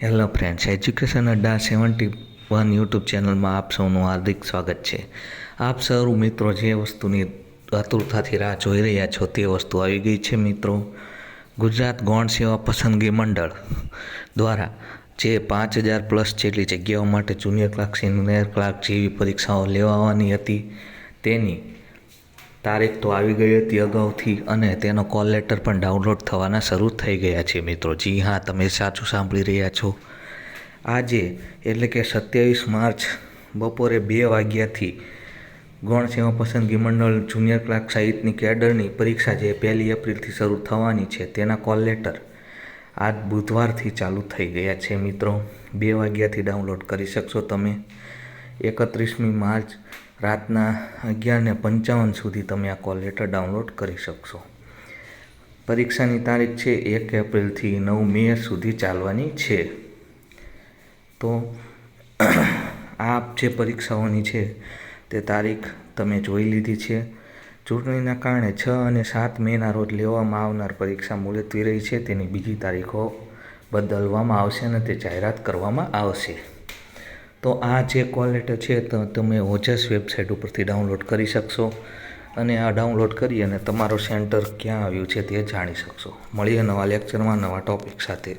Hello friends, education અડ્ડા 71 YouTube ચેનલમાં આપ સૌનું હાર્દિક સ્વાગત છે. આપ સૌ મિત્રો જે વસ્તુની આતુરતાથી રાહ જોઈ રહ્યા છો તે વસ્તુ આવી ગઈ છે. મિત્રો, ગુજરાત ગૌણ સેવા પસંદગી મંડળ દ્વારા જે 5000+ જેટલી જગ્યાઓ માટે જુનિયર ક્લાર્ક, સિનિયર ક્લાર્ક જેવી પરીક્ષાઓ લેવાની હતી તેની તારીખ તો આવી ગઈ હતી અગાઉથી, અને તેનો કોલ લેટર પણ ડાઉનલોડ થવાના શરૂ થઈ ગયા છે. મિત્રો, જી હા, તમે સાચું સાંભળી રહ્યા છો. આજે એટલે કે 27 માર્ચ બપોરે 2 વાગ્યાથી ગૌણ સેવા પસંદગી મંડળ જુનિયર ક્લાર્ક સહિતની કેડરની પરીક્ષા જે 1 એપ્રિલથી શરૂ થવાની છે તેના કોલ લેટર આજ બુધવારથી ચાલુ થઈ ગયા છે. મિત્રો, 2 વાગ્યાથી ડાઉનલોડ કરી શકશો તમે. 31મી માર્ચ રાતના 11:55 સુધી તમે આ કોલ લેટર ડાઉનલોડ કરી શકશો. પરીક્ષાની તારીખ છે 1 એપ્રિલથી 9 મે સુધી ચાલવાની છે. તો આ જે પરીક્ષાઓની છે તે તારીખ તમે જોઈ લીધી છે. ચૂંટણીના કારણે 6 અને 7 મેના રોજ લેવામાં આવનાર પરીક્ષા મુલતવી રહી છે. તેની બીજી તારીખો બદલવામાં આવશે અને તે જાહેરાત કરવામાં આવશે. તો આ જે કોલ લેટર છે તો તમે ઓજસ વેબસાઇટ ઉપરથી ડાઉનલોડ કરી શકશો, અને આ ડાઉનલોડ કરી અને તમારો સેન્ટર ક્યાં આવ્યું છે તે જાણી શકશો. મળીએ નવા લેક્ચરમાં નવા ટૉપિક સાથે.